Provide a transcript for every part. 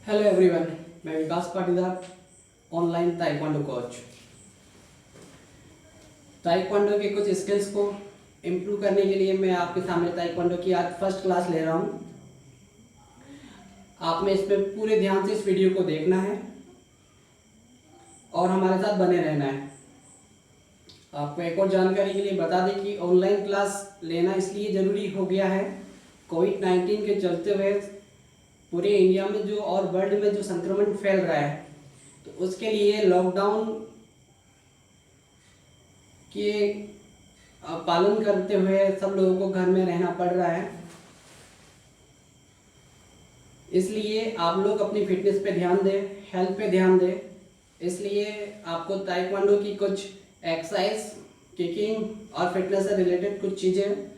Hello everyone, मैं Vikas Patidar, online taekwondo coach. Taekwondo के कुछ स्किल्स को इम्प्रूव करने के लिए मैं आपके सामने ताइक्वांडो की आज फर्स्ट क्लास ले रहा हूँ। आपने इसमें पूरे ध्यान से इस वीडियो को देखना है और हमारे साथ बने रहना है। आपको एक और जानकारी के लिए बता दें कि ऑनलाइन क्लास लेना इसलिए ज़रूरी हो गया है, कोविड-19 के चलते हुए पूरे इंडिया में जो और वर्ल्ड में जो संक्रमण फैल रहा है, तो उसके लिए लॉकडाउन के पालन करते हुए सब लोगों को घर में रहना पड़ रहा है। इसलिए आप लोग अपनी फिटनेस पे ध्यान दें, हेल्थ पे ध्यान दें। इसलिए आपको ताइक्वांडो की कुछ एक्सरसाइज, किकिंग और फिटनेस से रिलेटेड कुछ चीज़ें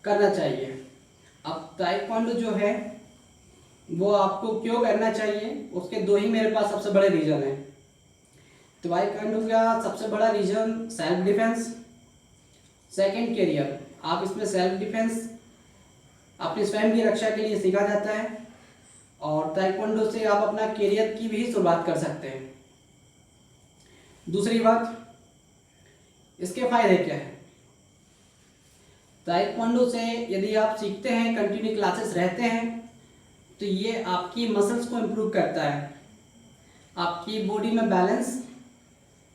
करना चाहिए। अब ताइक्वांडो जो है वो आपको क्यों करना चाहिए, उसके दो ही मेरे पास सबसे बड़े रीज़न हैं। ताइक्वांडो का सबसे बड़ा reason self defence, second career. आप इसमें सेल्फ डिफेंस अपने स्वयं की रक्षा के लिए सीखा जाता है और ताइक्वांडो से आप अपना करियर की भी शुरुआत कर सकते हैं। दूसरी बात, इसके फायदे क्या है। ताइक्वांडो से यदि आप सीखते हैं, कंटिन्यू क्लासेस रहते हैं, तो ये आपकी मसल्स को इम्प्रूव करता है, आपकी बॉडी में बैलेंस,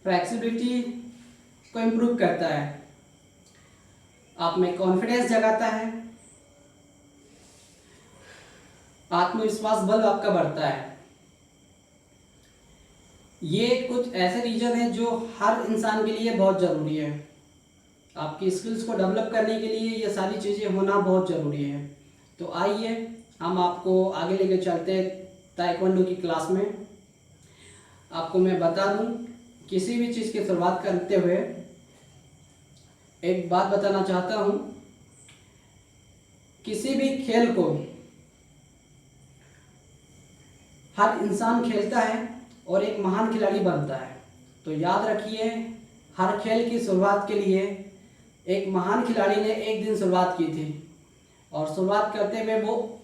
फ्लेक्सिबिलिटी को इम्प्रूव करता है, आप में कॉन्फिडेंस जगाता है, आत्मविश्वास बल आपका बढ़ता है। ये कुछ ऐसे रीजन हैं जो हर इंसान के लिए बहुत ज़रूरी है। आपकी स्किल्स को डेवलप करने के लिए ये सारी चीज़ें होना बहुत ज़रूरी है। तो आइए हम आपको आगे लेके चलते हैं ताइक्वांडो की क्लास में। आपको मैं बता दूं, किसी भी चीज़ की शुरुआत करते हुए एक बात बताना चाहता हूं। किसी भी खेल को हर इंसान खेलता है और एक महान खिलाड़ी बनता है। तो याद रखिए, हर खेल की शुरुआत के लिए एक महान खिलाड़ी ने एक दिन शुरुआत की थी और शुरुआत करते हुए वो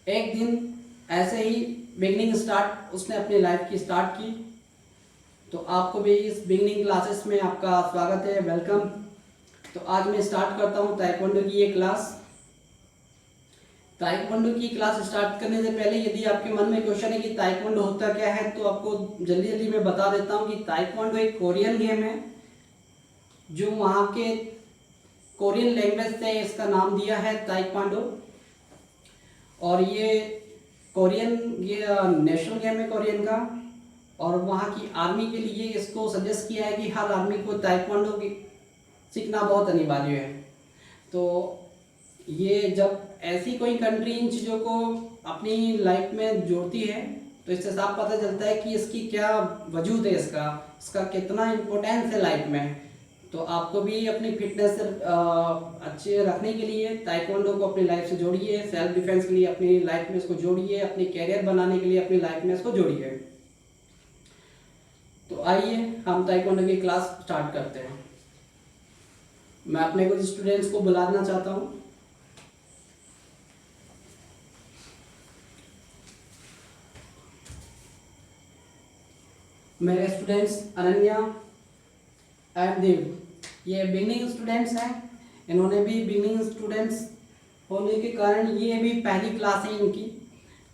एक दिन ऐसे ही बिगनिंग स्टार्ट उसने अपनी लाइफ की स्टार्ट की। तो आपको भी इस बिगनिंग क्लासेस में आपका स्वागत है, वेलकम। तो आज मैं स्टार्ट करता हूँ ताइक्वांडो की ये क्लास। ताइक्वांडो की क्लास स्टार्ट करने से पहले यदि आपके मन में क्वेश्चन है कि ताइक्वांडो होता क्या है, तो आपको जल्दी जल्दी मैं बता देता हूँ कि ताइक्वांडो एक कोरियन गेम है जो वहाँ के कोरियन लैंग्वेज से इसका नाम दिया है ताइक्वांडो। और ये नेशनल गेम है कोरियन का, और वहाँ की आर्मी के लिए इसको सजेस्ट किया है कि हर आर्मी को ताइक्वांडो की सीखना बहुत अनिवार्य है। तो ये जब ऐसी कोई कंट्री इन चीज़ों को अपनी लाइफ में जोड़ती है, तो इससे साफ पता चलता है कि इसकी क्या वजूद है, इसका कितना इम्पोर्टेंस है लाइफ में। तो आपको भी अपनी फिटनेस अच्छे रखने के लिए ताइक्वांडो को अपनी लाइफ से जोड़िए, सेल्फ डिफेंस के लिए अपनी लाइफ में इसको जोड़िए, अपनी कैरियर बनाने के लिए अपनी लाइफ में इसको जोड़िए। तो आइए हम ताइक्वांडो की क्लास स्टार्ट करते हैं। मैं अपने कुछ स्टूडेंट्स को बुलाना चाहता हूँ। मेरे स्टूडेंट्स अनन्या एंड देव, ये बिगनिंग स्टूडेंट्स हैं। इन्होंने भी बिगनिंग स्टूडेंट्स होने के कारण ये भी पहली क्लास है इनकी।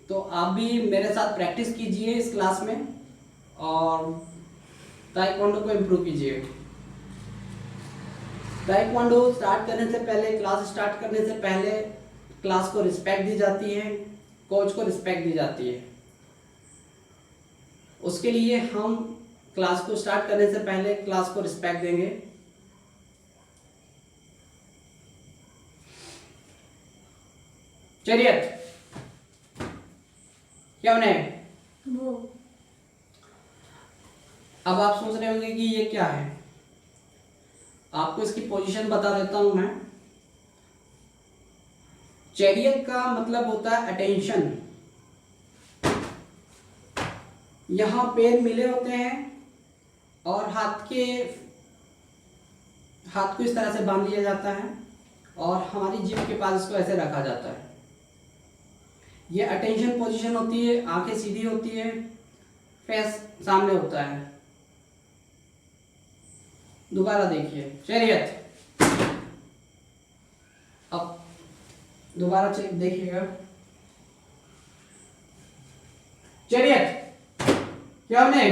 तो आप भी मेरे साथ प्रैक्टिस कीजिए इस क्लास में और ताइक्वांडो को इम्प्रूव कीजिए। ताइक्वांडो स्टार्ट करने से पहले, क्लास स्टार्ट करने से पहले क्लास को रिस्पेक्ट दी जाती है, कोच को रिस्पेक्ट दी जाती है। उसके लिए हम क्लास को स्टार्ट करने से पहले क्लास को रिस्पेक्ट देंगे। चलिए, क्या होने वो। अब आप सोच रहे होंगे कि ये क्या है। आपको इसकी पोजीशन बता देता हूं मैं। चैरियट का मतलब होता है अटेंशन। यहां पैर मिले होते हैं और हाथ को इस तरह से बांध लिया जाता है और हमारी जिभ के पास इसको ऐसे रखा जाता है। ये अटेंशन पोजीशन होती है, आंखें सीधी होती है, फेस सामने होता है। दोबारा देखिए चरियत। अब दोबारा देखिएगा चरियत। क्या हमने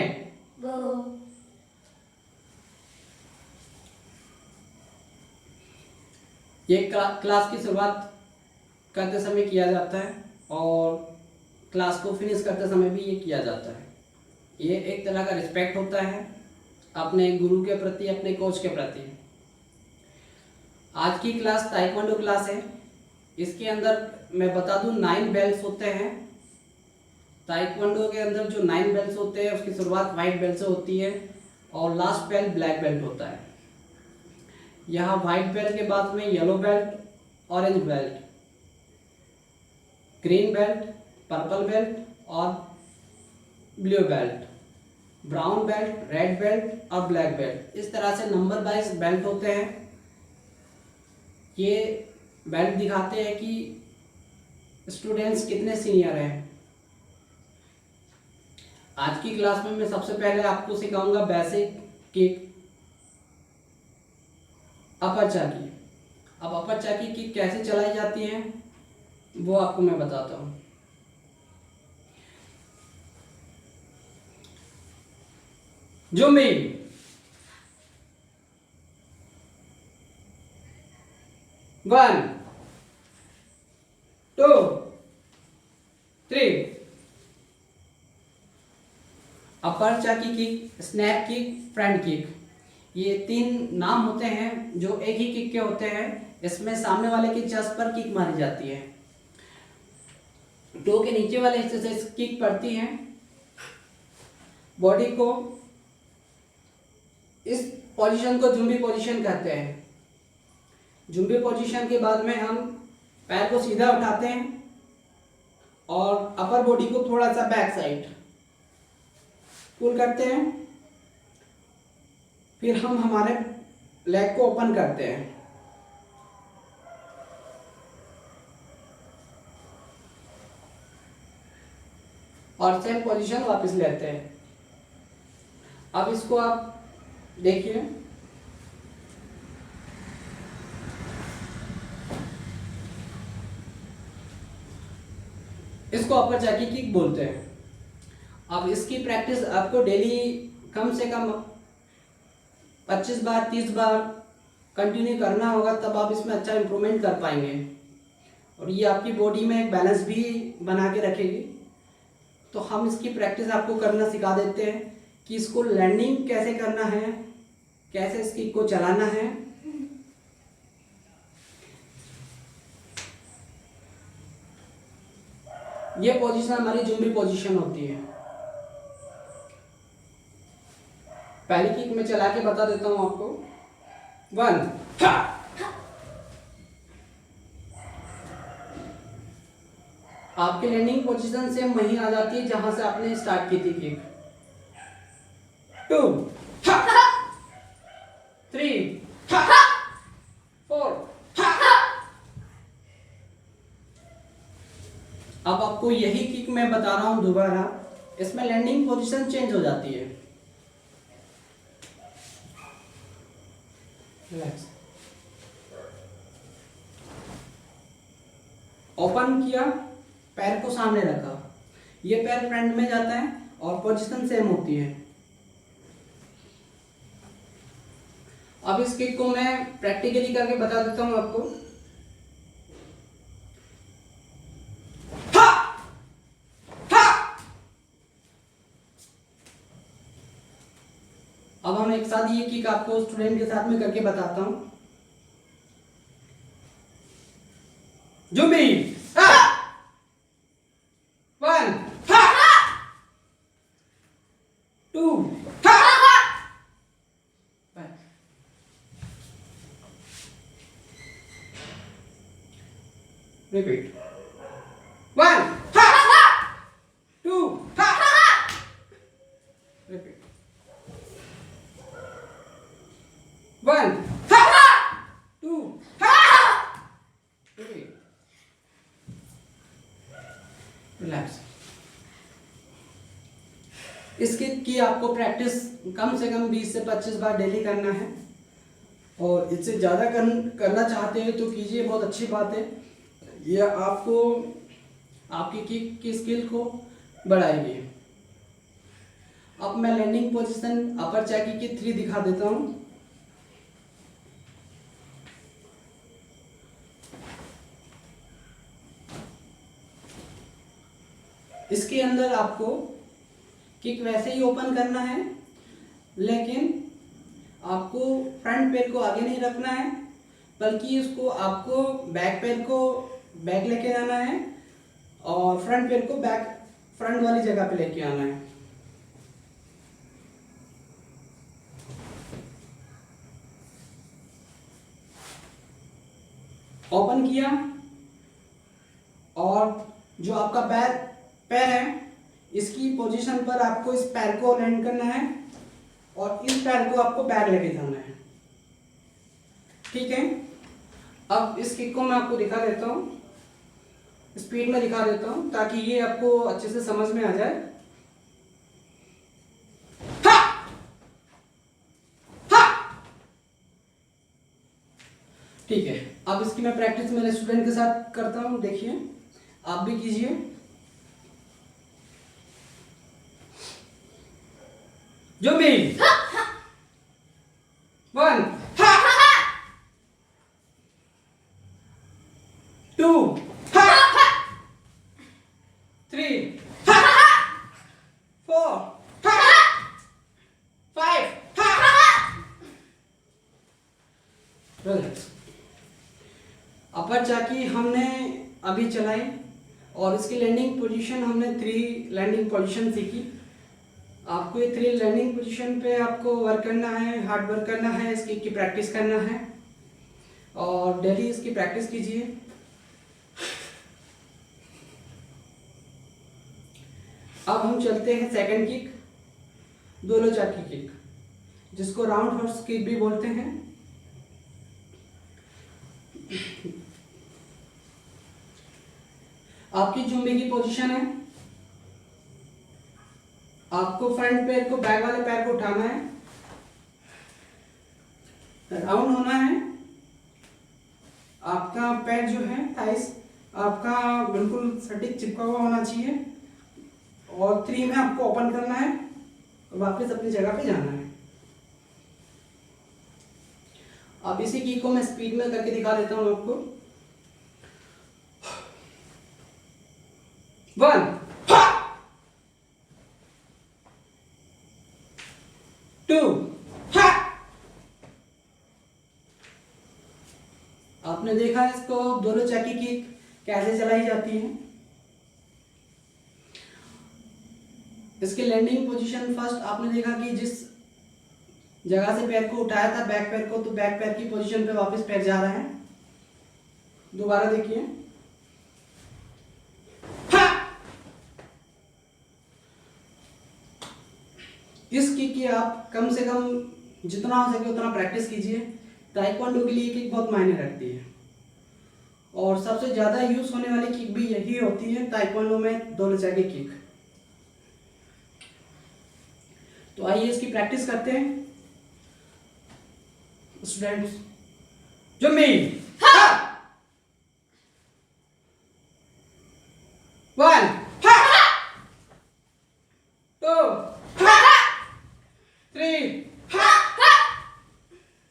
ये क्लास की शुरुआत करते समय किया जाता है और क्लास को फिनिश करते समय भी ये किया जाता है। ये एक तरह का रिस्पेक्ट होता है अपने गुरु के प्रति, अपने कोच के प्रति। आज की क्लास ताइक्वांडो क्लास है। इसके अंदर मैं बता दूं 9 बेल्ट्स होते हैं। ताइक्वांडो के अंदर जो 9 बेल्ट्स होते हैं उसकी शुरुआत वाइट बेल्ट से होती है और लास्ट बेल्ट ब्लैक बेल्ट होता है। यहाँ वाइट बेल्ट के बाद में yellow belt, orange belt, green belt, purple belt और blue belt, brown belt, red belt और ब्लैक बेल्ट, इस तरह से नंबर वाइज बेल्ट होते हैं। ये बेल्ट दिखाते हैं कि स्टूडेंट्स कितने सीनियर हैं। आज की क्लास में मैं सबसे पहले आपको सिखाऊंगा बेसिक किक, अपर चाकी। अब अपर चाकी किक कैसे चलाई जाती है वो आपको मैं बताता हूँ। जुम्बी, 1 2 3। अपर चाकी kick, snap kick, front kick, ये 3 नाम होते हैं जो एक ही किक के होते हैं। इसमें सामने वाले की चेस्ट पर किक मारी जाती है, टो के नीचे वाले हिस्से से किक पड़ती है, बॉडी को, इस पोजीशन को जुम्बी पोजीशन कहते हैं। जुम्बी पोजीशन के बाद में हम पैर को सीधा उठाते हैं और अपर बॉडी को थोड़ा सा बैक साइड पुल करते हैं। फिर हम हमारे लेग को ओपन करते हैं और सेम पोजीशन वापस लेते हैं। अब इसको आप देखिए, इसको अपर चाकी किक बोलते हैं। अब इसकी प्रैक्टिस आपको डेली कम से कम 25 बार 30 बार कंटिन्यू करना होगा, तब आप इसमें अच्छा इंप्रूवमेंट कर पाएंगे और ये आपकी बॉडी में एक बैलेंस भी बना के रखेगी। तो हम इसकी प्रैक्टिस आपको करना सिखा देते हैं कि इसको लैंडिंग कैसे करना है, कैसे इसकी को चलाना है। ये पोजीशन हमारी जुम्बी पोजीशन होती है। पहली किक में चला के बता देता हूं आपको। 1 आपके लैंडिंग पोजीशन से वहीं आ जाती है जहां से आपने स्टार्ट की थी किक। 2 3 4। अब आपको यही किक मैं बता रहा हूं दोबारा, इसमें लैंडिंग पोजीशन चेंज हो जाती है। ओपन किया, पैर को सामने रखा, ये पैर फ्रंट में जाता है और पोजीशन सेम होती है। अब इस किक को मैं प्रैक्टिकली करके बता देता हूं आपको। अब हम एक साथ ये किक आपको स्टूडेंट के साथ में करके बताता हूं। Zombie 1 2 repeat 1 2 repeat 1 2 repeat relax. इस किक की आपको प्रैक्टिस कम से कम 20 से 25 बार डेली करना है, और इससे ज़्यादा करना चाहते हैं तो कीजिए, बहुत अच्छी बात है। यह आपको आपकी किक की स्किल को बढ़ाएगी। अब मैं लैंडिंग पोजीशन अपर चैकी की 3 दिखा देता हूँ। इसके अंदर आपको किक वैसे ही ओपन करना है, लेकिन आपको फ्रंट पैर को आगे नहीं रखना है, बल्कि इसको आपको बैक पैर को बैक लेके आना है और फ्रंट पैर को बैक फ्रंट वाली जगह पे लेके आना है। ओपन किया, और जो आपका पैर है इसकी पोजीशन पर आपको इस पैर को लैंड करना है और इस पैर को आपको बैक लेके जाना है। ठीक है, अब इस किक को मैं आपको दिखा देता हूँ, स्पीड में दिखा देता हूँ ताकि ये आपको अच्छे से समझ में आ जाए। हा! हा! ठीक है, अब इसकी मैं प्रैक्टिस मेरे स्टूडेंट के साथ करता हूँ, देखिए आप भी कीजिए। जो भी 1 2 3 4 5 रिलैक्स। अपर चाकी हमने अभी चलाई और इसकी लैंडिंग पोजीशन हमने 3 लैंडिंग पोजीशन सीखी। आपको ये 3 लैंडिंग पोजीशन पे आपको वर्क करना है, हार्ड वर्क करना है, इसकी प्रैक्टिस करना है और डेली इसकी प्रैक्टिस कीजिए। अब हम चलते हैं सेकंड किक, दोनों चाकी किक, जिसको राउंड हॉर्स किक भी बोलते हैं। आपकी जुम्बे की पोजीशन है, आपको फ्रंट पैर को बैक वाले पैर को उठाना है, राउंड होना है, आपका पैर जो है थाइस आपका बिल्कुल सटीक चिपका हुआ होना चाहिए, और 3 में आपको ओपन करना है और वापस अपनी जगह पे जाना है। अब इसी की को मैं स्पीड में करके दिखा देता हूं आपको। 1 2 आपने देखा इसको दोनों चाकी की कैसे चलाई जाती है। इसके लैंडिंग पोजीशन फर्स्ट आपने देखा कि जिस जगह से पैर को उठाया था बैक पैर को, तो बैक पैर की पोजीशन पे वापस पैर जा रहा है। दोबारा देखिए, इस किक की आप कम से कम जितना हो सके उतना प्रैक्टिस कीजिए। ताइक्वांडो के लिए किक बहुत मायने रखती है और सबसे ज्यादा यूज होने वाली किक भी यही होती है ताइक्वांडो में, दोनों चाकी किक। तो आइए इसकी प्रैक्टिस करते हैं स्टूडेंट्स। जो मी 1 2 3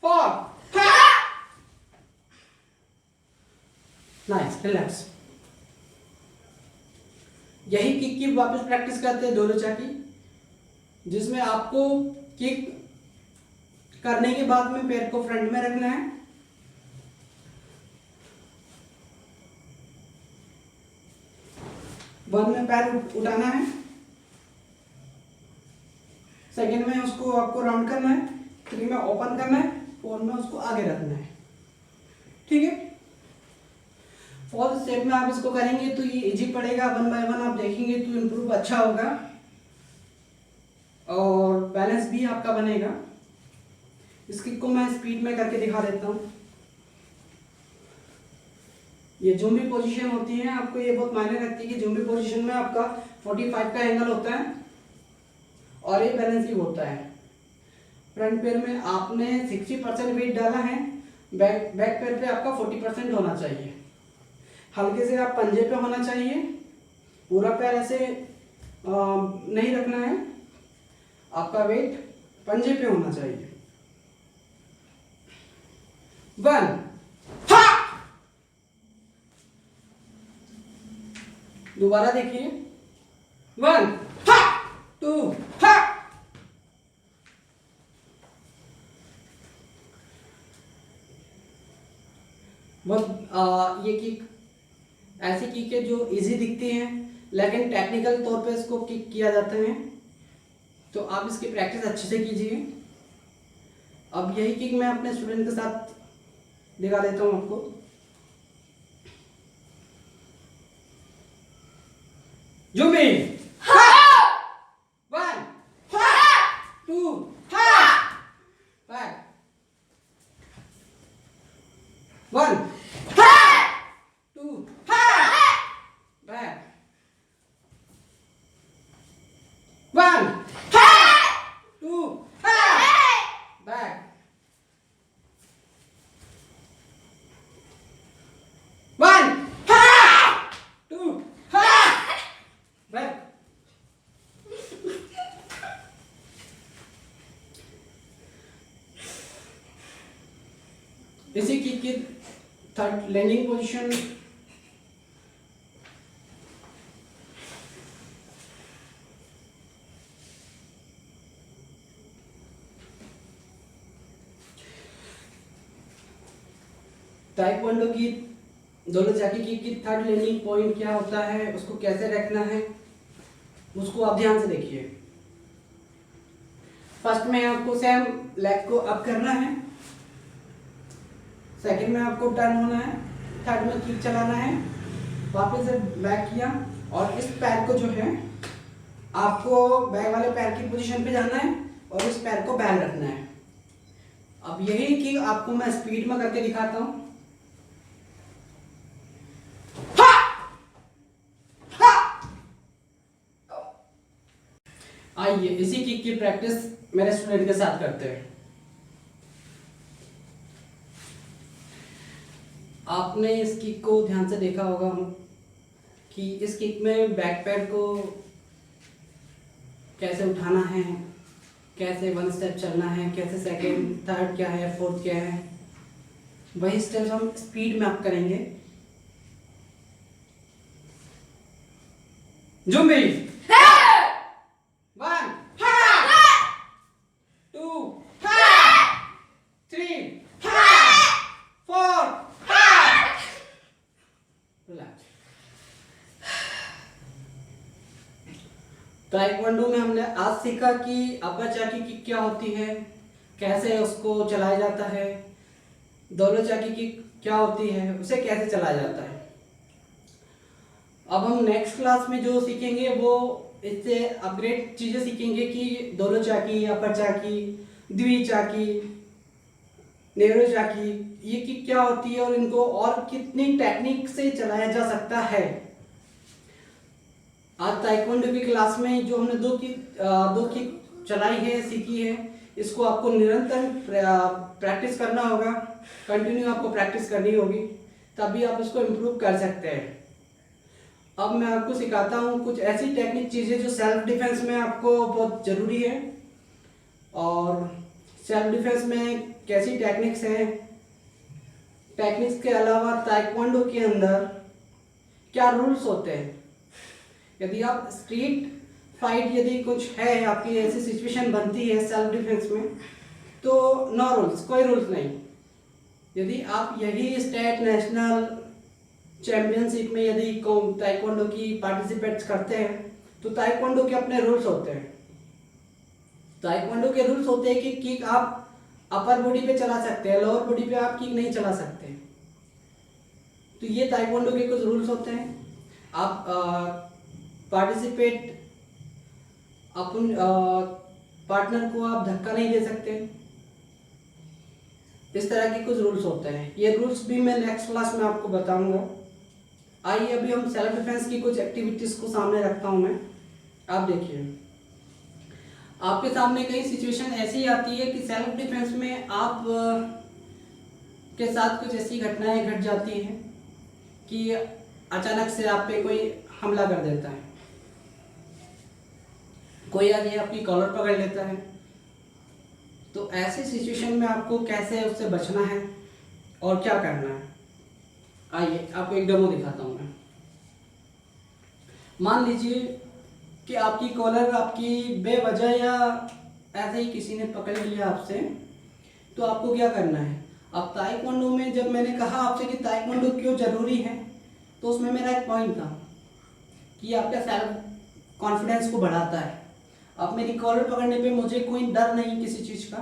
4 नाइस, रिलैक्स। यही किक की वापस प्रैक्टिस करते हैं दोनों चाकी, जिसमें आपको किक करने के बाद में पैर को फ्रंट में रखना है, वन में पैर उठाना है, सेकंड में उसको आपको राउंड करना है, 3 में ओपन करना है, 4 में उसको आगे रखना है। ठीक है, 4th स्टेप में आप इसको करेंगे तो ये इजी पड़ेगा। 1 बाय 1 आप देखेंगे तो इम्प्रूव अच्छा होगा और बैलेंस भी आपका बनेगा। इस किक को मैं स्पीड में करके दिखा देता हूँ। ये जुम्बी पोजीशन होती है, आपको ये बहुत मायने रखती है कि जुम्बी पोजीशन में आपका 45 का एंगल होता है और ये बैलेंसिंग होता है। फ्रंट पैर में आपने 60% वेट डाला है, बैक पैर पे आपका 40% होना चाहिए। हल्के से आप पंजे पे होना चाहिए, पूरा पैर ऐसे नहीं रखना है, आपका वेट पंजे पे होना चाहिए। 1 दोबारा देखिए, 1 2 बहुत ये किक ऐसी किक है जो इजी दिखती हैं, लेकिन टेक्निकल तौर पे इसको किक किया जाता है, तो आप इसकी प्रैक्टिस अच्छे से कीजिए। अब यही किक मैं अपने स्टूडेंट के साथ दिखा देता हूँ आपको। Zombie 1 2 back 1 2 back 1 2 back 1 2 back. इसी की थर्ड लैंडिंग पोजीशन, ताइक्वांडो की दोनों जाकी की थर्ड लैंडिंग पॉइंट क्या होता है, उसको कैसे रखना है, उसको आप ध्यान से देखिए। फर्स्ट में आपको सेम लेग को अप करना है, सेकंड में आपको टर्न होना है, थर्ड में किक चलाना है, वापस से बैक किया और इस पैर को जो है आपको बैक वाले पैर की पोजीशन पे जाना है और इस पैर को बैक रखना है। अब यही कि आपको मैं स्पीड में करके दिखाता हूं। आइए इसी किक की प्रैक्टिस मेरे स्टूडेंट के साथ करते हैं। आपने इस किक को ध्यान से देखा होगा कि इस किक में बैक पैर को कैसे उठाना है, कैसे 1 स्टेप चलना है, कैसे सेकंड थर्ड क्या है, फोर्थ क्या है, वही स्टेप हम स्पीड में आप करेंगे। जुम्बी 1 2 3 4 ताइक्वांडो में हमने आज सीखा कि अपर चाकी किक क्या होती है, कैसे उसको चलाया जाता है, दोनों चाकी किक क्या होती है, उसे कैसे चलाया जाता है। अब हम नेक्स्ट क्लास में जो सीखेंगे वो इससे अपग्रेड चीजें सीखेंगे कि दोनों चाकी, अपर चाकी, द्विचाकी, नेरो चाकी ये किक क्या होती है और इनको और कितनी टेक्निक से चलाया जा सकता है। आज ताइक्वांडो की क्लास में जो हमने दो किक चलाई है, सीखी है, इसको आपको निरंतर प्रैक्टिस करना होगा, कंटिन्यू आपको प्रैक्टिस करनी होगी, तभी आप इसको इम्प्रूव कर सकते हैं। अब मैं आपको सिखाता हूँ कुछ ऐसी टेक्निक चीज़ें जो सेल्फ डिफेंस में आपको बहुत ज़रूरी है। और सेल्फ डिफेंस में कैसी टेक्निक्स हैं, टेक्निक्स के अलावा ताइक्वांडो के अंदर क्या रूल्स होते हैं। यदि आप स्ट्रीट फाइट यदि कुछ है, आपकी ऐसी सिचुएशन बनती है सेल्फ डिफेंस में, तो नो रूल्स, कोई रूल्स नहीं। यदि आप यही स्टेट नेशनल चैंपियनशिप में यदि ताइक्वांडो की पार्टिसिपेट्स करते हैं तो ताइक्वांडो के अपने रूल्स होते हैं। ताइक्वांडो के रूल्स होते हैं कि किक आप अपर बॉडी पे चला सकते हैं, लोअर बॉडी पे आप किक नहीं चला सकते। तो ये ताइक्वांडो के कुछ रूल्स होते हैं। आप पार्टिसिपेट अपन पार्टनर को आप धक्का नहीं दे सकते, इस तरह के कुछ रूल्स होते हैं। ये रूल्स भी मैं नेक्स्ट क्लास में आपको बताऊंगा। आइए अभी हम सेल्फ डिफेंस की कुछ एक्टिविटीज़ को सामने रखता हूँ मैं। आप देखिए, आपके सामने कई सिचुएशन ऐसी आती है कि सेल्फ डिफेंस में आप के साथ कुछ ऐसी घटनाएं घट जाती हैं कि अचानक से आप पे कोई हमला कर देता है, कोई आगे आपकी कॉलर पकड़ लेता है। तो ऐसे सिचुएशन में आपको कैसे उससे बचना है और क्या करना है, आइए आपको एक डेमो दिखाता हूँ मैं। मान लीजिए कि आपकी कॉलर आपकी बेवजह या ऐसे ही किसी ने पकड़ लिया आपसे, तो आपको क्या करना है। अब ताइक्वांडो में जब मैंने कहा आपसे कि ताइक्वांडो क्यों ज़रूरी है, तो उसमें मेरा एक पॉइंट था कि आपका सेल्फ कॉन्फिडेंस को बढ़ाता है। अब मेरी कॉलर पकड़ने पे मुझे कोई डर नहीं किसी चीज़ का,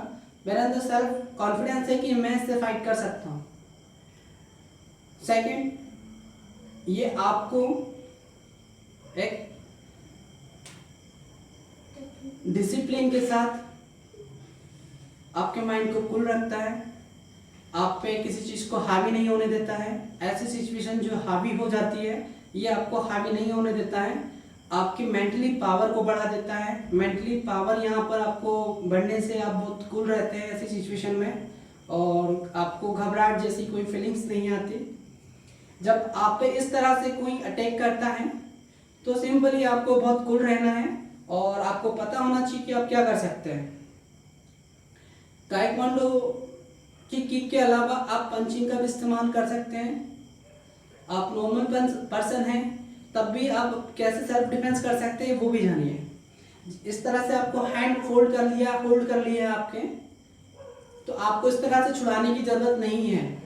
मेरे अंदर सेल्फ कॉन्फिडेंस है कि मैं इससे फाइट कर सकता हूँ। सेकंड, ये आपको एक डिसिप्लिन के साथ आपके माइंड को कूल रखता है, आप पे किसी चीज़ को हावी नहीं होने देता है। ऐसी सिचुएशन जो हावी हो जाती है, ये आपको हावी नहीं होने देता है, आपकी मेंटली पावर को बढ़ा देता है। मेंटली पावर यहाँ पर आपको बढ़ने से आप बहुत कूल रहते हैं ऐसी सिचुएशन में, और आपको घबराहट जैसी कोई फीलिंग्स नहीं आती। जब आप पे इस तरह से कोई अटैक करता है तो सिंपली आपको बहुत कूल रहना है और आपको पता होना चाहिए कि आप क्या कर सकते हैं। ताइक्वांडो की किक के अलावा आप पंचिंग का भी इस्तेमाल कर सकते हैं। आप नॉर्मल पर्सन हैं तब भी आप कैसे सेल्फ डिफेंस कर सकते हैं वो भी जानिए। इस तरह से आपको हैंड होल्ड कर लिया आपके, तो आपको इस तरह से छुड़ाने की ज़रूरत नहीं है।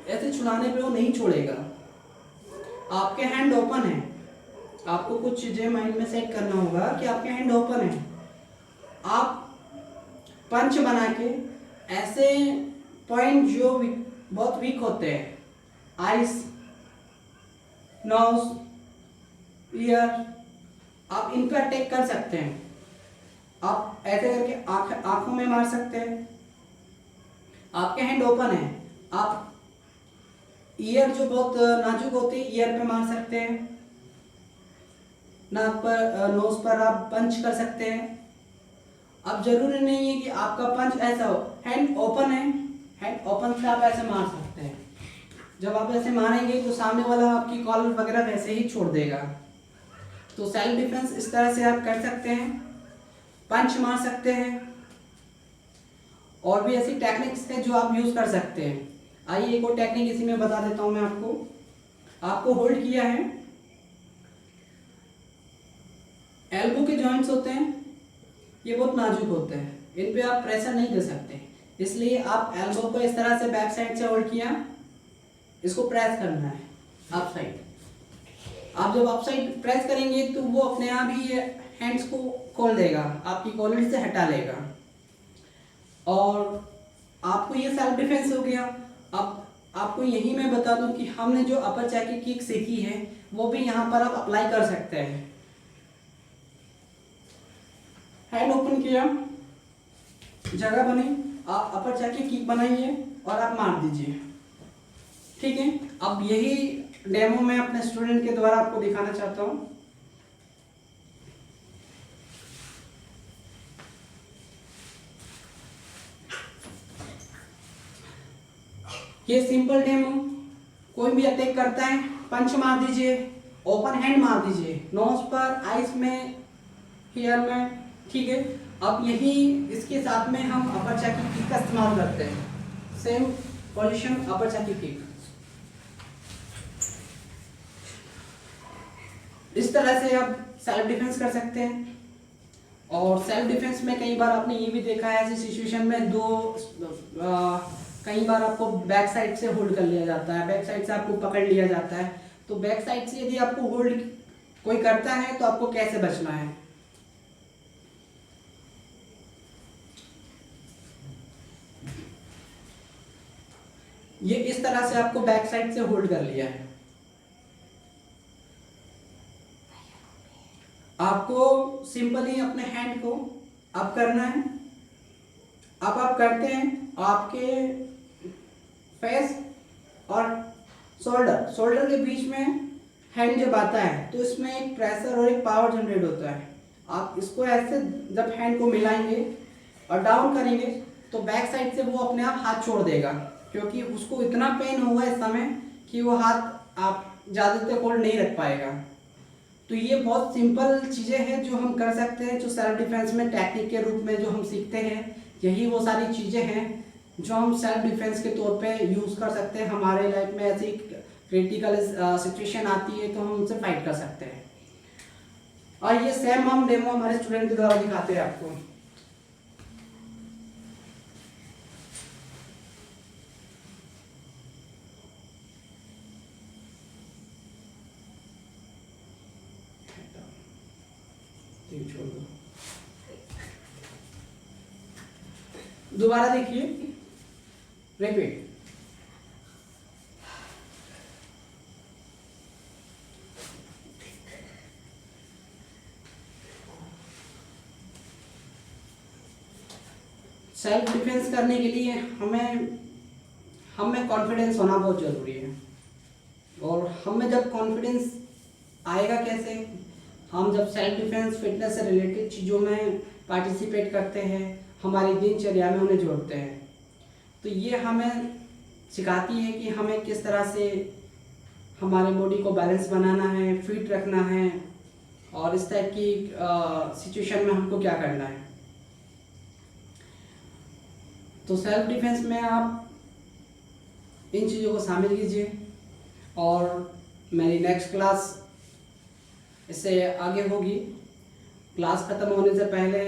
ऐसे छुड़ाने पे वो नहीं छोड़ेगा। आपके हैंड ओपन है, आपको कुछ चीज़ें माइंड में सेट करना होगा कि आपके हैंड ओपन है। आप पंच बना के ऐसे पॉइंट जो बहुत वीक होते हैं, आइस, नोज, ईयर, आप इन पर अटैक कर सकते हैं। आप ऐसे करके आंखों में मार सकते हैं। आपके हैंड ओपन है, आप ईयर जो बहुत नाजुक होती है ईयर पे मार सकते हैं। नाक पर, नोज पर आप पंच कर सकते हैं। अब जरूरी नहीं है कि आपका पंच ऐसा हो, हैंड ओपन है, हैंड ओपन से आप ऐसे मार सकते हैं। जब आप ऐसे मारेंगे तो सामने वाला आपकी कॉलर वगैरह वैसे ही छोड़ देगा। तो सेल्फ डिफेंस इस तरह से आप कर सकते हैं, पंच मार सकते हैं, और भी ऐसी टेक्निक्स है जो आप यूज कर सकते हैं। आइए एक और टेक्निक इसी में बता देता हूं मैं आपको होल्ड किया है, एल्बो के जॉइंट्स होते हैं, ये बहुत नाजुक होते हैं, इन पे आप प्रेशर नहीं दे सकते, इसलिए आप एल्बो को इस तरह से बैक साइड से होल्ड किया, इसको प्रेस करना है अप साइड। आप जब अप साइड प्रेस करेंगे तो वो अपने आप ही हैंड्स को खोल देगा, आपकी कॉलर से हटा लेगा, और आपको ये सेल्फ डिफेंस हो गया। अब आपको यही मैं बता दूं कि हमने जो अपर चैकी किक सीखी है वो भी यहाँ पर आप अप्लाई कर सकते हैं। हैंड ओपन किया, जगह बनी, आप अपर चैकी किक बनाइए और आप मार दीजिए। ठीक है, अब यही डेमो मैं अपने स्टूडेंट के द्वारा आपको दिखाना चाहता हूँ। ये सिंपल डेमो, कोई भी अटैक करता है पंच मार दीजिए, ओपन हैंड मार दीजिए, नोज पर, आइस में, ईयर में। ठीक है, अब यही इसके साथ में हम अपर चैकी किक का इस्तेमाल करते हैं। सेम पोजीशन अपर चैकी किक, इस तरह से आप सेल्फ डिफेंस कर सकते हैं। और सेल्फ डिफेंस में कई बार आपने ये भी देखा है ऐसी सिचुएशन में कई बार आपको बैक साइड से होल्ड कर लिया जाता है, बैक साइड से आपको पकड़ लिया जाता है। तो बैक साइड से यदि आपको होल्ड कोई करता है तो आपको कैसे बचना है। ये इस तरह से आपको बैक साइड से होल्ड कर लिया है, आपको सिंपली अपने हैंड को अप करना है। अब आप करते हैं, आपके फेस और शोल्डर के बीच में हैंड जब आता है तो इसमें एक प्रेशर और एक पावर जनरेट होता है। आप इसको ऐसे जब हैंड को मिलाएंगे और डाउन करेंगे तो बैक साइड से वो अपने आप हाथ छोड़ देगा, क्योंकि उसको इतना पेन होगा इस समय कि वो हाथ आप ज़्यादा देर होल्ड नहीं रख पाएगा। तो ये बहुत सिंपल चीज़ें हैं जो हम कर सकते हैं, जो सेल्फ डिफेंस में टेक्निक के रूप में जो हम सीखते हैं। यही वो सारी चीज़ें हैं जो हम सेल्फ डिफेंस के तौर पे यूज़ कर सकते हैं। हमारे लाइफ में ऐसी क्रिटिकल सिचुएशन आती है तो हम उनसे फाइट कर सकते हैं। और ये सेम हम डेमो हमारे स्टूडेंट के द्वारा दिखाते हैं आपको। छोड़ दो, दोबारा देखिए, रिपीट। सेल्फ डिफेंस करने के लिए हमें कॉन्फिडेंस होना बहुत ज़रूरी है। और हमें जब कॉन्फिडेंस आएगा कैसे, हम जब सेल्फ डिफेंस फिटनेस से रिलेटेड चीज़ों में पार्टिसिपेट करते हैं, हमारी दिनचर्या में उन्हें जोड़ते हैं, तो ये हमें सिखाती है कि हमें किस तरह से हमारे बॉडी को बैलेंस बनाना है, फिट रखना है, और इस टाइप की सिचुएशन में हमको क्या करना है। तो सेल्फ डिफेंस में आप इन चीज़ों को शामिल कीजिए। और मेरी नेक्स्ट क्लास इससे आगे होगी। क्लास ख़त्म होने से पहले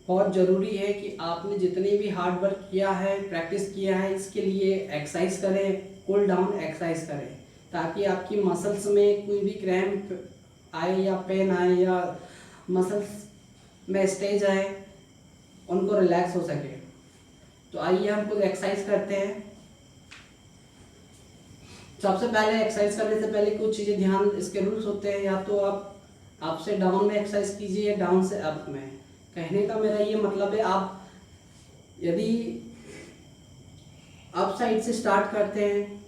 बहुत ज़रूरी है कि आपने जितनी भी हार्ड वर्क किया है, प्रैक्टिस किया है, इसके लिए एक्सरसाइज करें, कूल डाउन एक्सरसाइज करें, ताकि आपकी मसल्स में कोई भी क्रैम्प आए या पेन आए या मसल्स में स्टेज आए, उनको रिलैक्स हो सके। तो आइए हम कुछ एक्सरसाइज करते हैं। सबसे पहले एक्सरसाइज करने से पहले कुछ चीज़ें ध्यान, इसके रूल्स होते हैं। या तो आप अप से डाउन में एक्सरसाइज कीजिए या डाउन से अप में। कहने का मेरा ये मतलब है, आप यदि अप साइड से स्टार्ट करते हैं,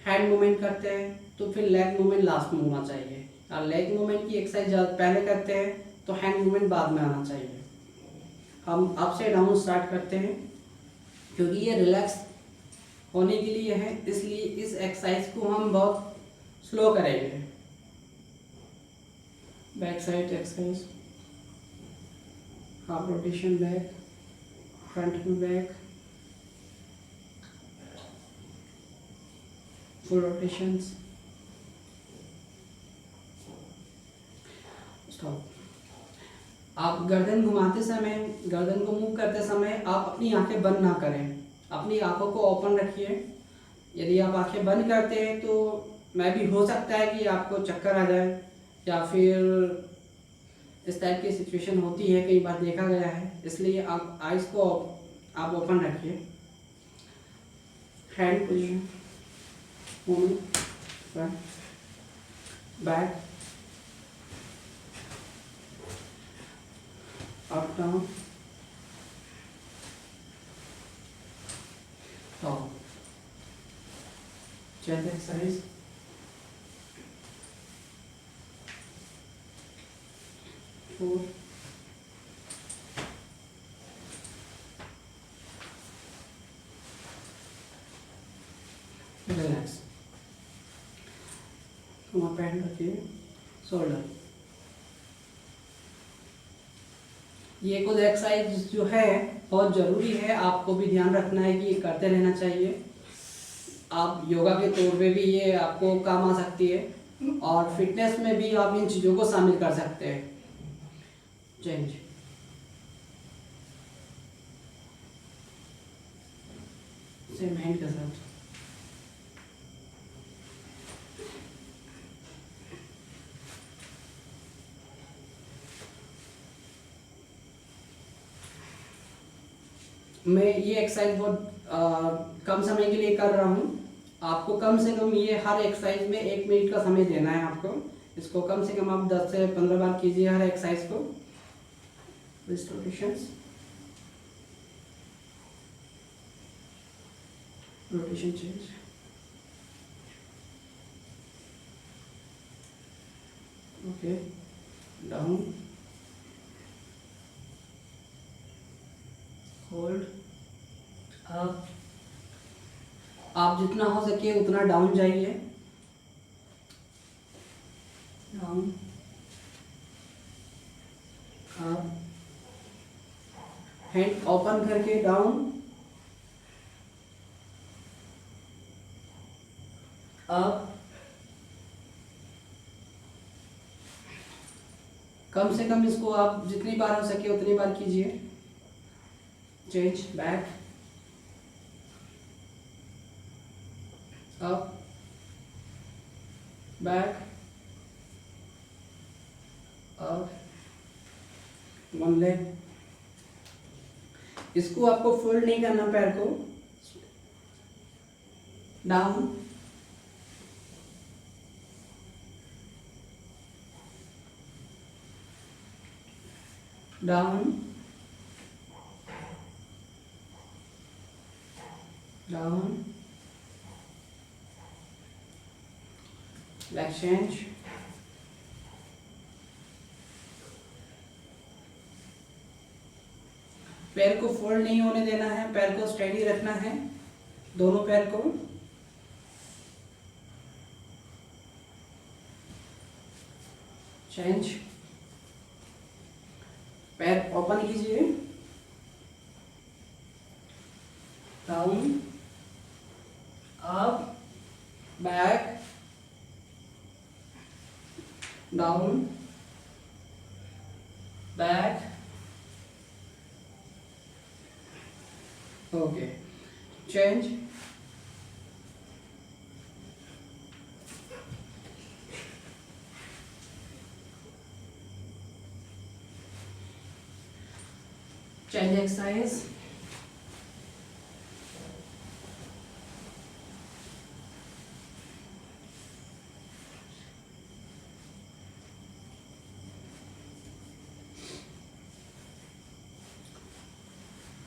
हैंड मूवमेंट करते हैं, तो फिर लेग मूवमेंट लास्ट में होना चाहिए। और लेग मूवमेंट की एक्सरसाइज पहले करते हैं तो हैंड मूवमेंट बाद में आना चाहिए। हम अप से डाउन स्टार्ट करते हैं क्योंकि ये रिलैक्स होने के लिए है, इसलिए इस एक्सरसाइज को हम बहुत स्लो करेंगे। Back side exercise, half rotation back, front में बैक, फुल रोटेशंस, स्टॉप। आप गर्दन घुमाते समय, गर्दन को मूव करते समय आप अपनी आंखें बंद ना करें, अपनी आंखों को ओपन रखिए। यदि आप आंखें बंद करते हैं तो मैं भी हो सकता है कि आपको चक्कर आ जाए या फिर इस टाइप की सिचुएशन होती है, कई बार देखा गया है। इसलिए आप आइज़ को आप ओपन रखिए। Hand position, movement, front, back, up down, top, chest exercise, four, relax, कमर पे हैंड रखिए, शोल्डर। ये कुछ एक्सरसाइज जो है बहुत ज़रूरी है, आपको भी ध्यान रखना है कि ये करते रहना चाहिए। आप योगा के तौर पे भी ये आपको काम आ सकती है, और फिटनेस में भी आप इन चीज़ों को शामिल कर सकते हैं। चेंज, सेम हैंड के साथ। मैं ये एक्सरसाइज बहुत कम समय के लिए कर रहा हूँ। आपको कम से कम ये हर एक्सरसाइज में 1 मिनट का समय देना है आपको। इसको कम से कम आप 10 से 15 बार कीजिए हर एक्सरसाइज को। Rotations, rotation change, okay, down, hold, up. आप जितना हो सके उतना डाउन जाइए, डाउन, अप, हैंड ओपन करके डाउन, अप। कम से कम इसको आप जितनी बार हो सके उतनी बार कीजिए। Change, back, up, back, up, one leg. इसको आपको फोल्ड नहीं करना पैर को, down, down, down, back change, पैर को फोल्ड नहीं होने देना है, पैर को स्टेडी रखना है, दोनों पैर को। चेंज, पैर ओपन कीजिए, down, up, back, down, back, okay, change, change exercise.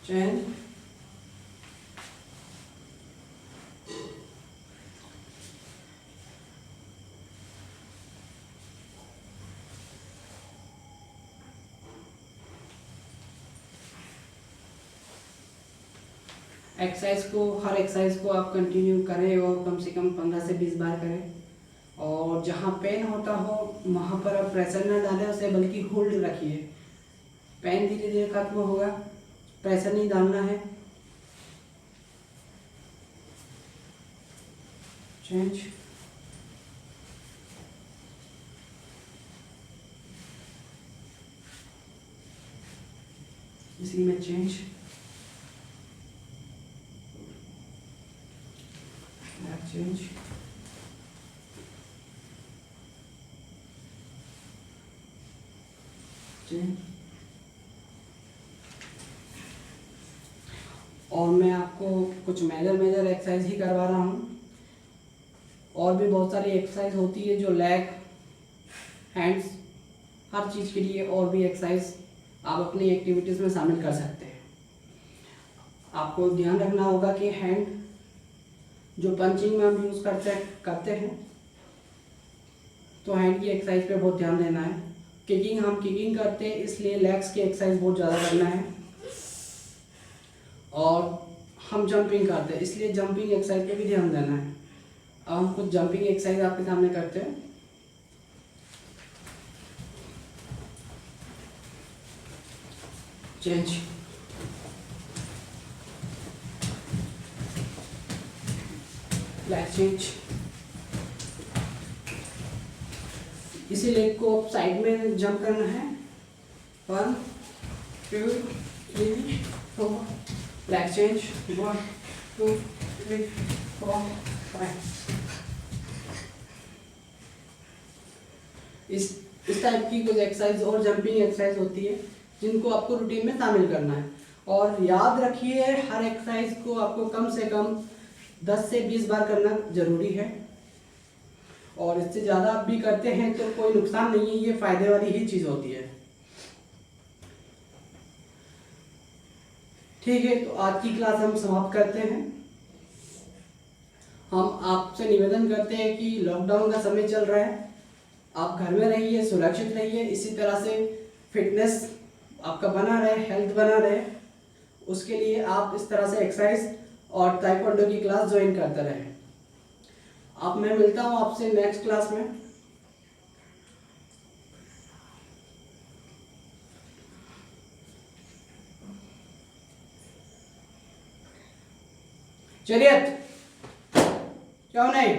Change, exercise को, हर एक्सरसाइज को आप कंटिन्यू करें और कम से कम 15 से 20 बार करें। और जहाँ पेन होता हो वहाँ पर आप प्रेशर न डालें उसे, बल्कि होल्ड रखिए। पेन धीरे धीरे खत्म होगा, प्रेशर नहीं डालना है। चेंज, इसी में चेंज, चेंज, चेंज। और मैं आपको कुछ मेजर एक्सरसाइज ही करवा रहा हूँ। और भी बहुत सारी एक्सरसाइज होती है जो लेग, हैंड्स, हर चीज़ के लिए और भी एक्सरसाइज आप अपनी एक्टिविटीज़ में शामिल कर सकते हैं। आपको ध्यान रखना होगा कि हैंड जो पंचिंग में हम यूज़ करते हैं तो हैंड की एक्सरसाइज पे बहुत ध्यान देना है। किकिंग, हम किकिंग करते हैं इसलिए लेग्स की एक्सरसाइज बहुत ज़्यादा करना है। और हम जंपिंग करते हैं इसलिए जंपिंग एक्सरसाइज पे भी ध्यान देना है। अब हम कुछ जंपिंग एक्सरसाइज आपके सामने करते हैं। Change, leg change. इसी लेग को आप साइड में जंप करना है। 1 2 3 4, लेग चेंज। 1 2 3 4 5। इस टाइप की कुछ एक्सरसाइज और जंपिंग एक्सरसाइज होती है जिनको आपको रूटीन में शामिल करना है। और याद रखिए, हर एक्सरसाइज को आपको कम से कम 10 से 20 बार करना जरूरी है। और इससे ज़्यादा आप भी करते हैं तो कोई नुकसान नहीं है, ये फायदे वाली ही चीज़ होती है। ठीक है, तो आज की क्लास हम समाप्त करते हैं। हम आपसे निवेदन करते हैं कि लॉकडाउन का समय चल रहा है, आप घर में रहिए, सुरक्षित रहिए, इसी तरह से फिटनेस आपका बना रहे, हेल्थ बना रहे, उसके लिए आप इस तरह से एक्सरसाइज और ताइक्वांडो की क्लास ज्वाइन करते रहे। अब मैं मिलता हूँ आपसे नेक्स्ट क्लास में। चलिए, क्यों नहीं?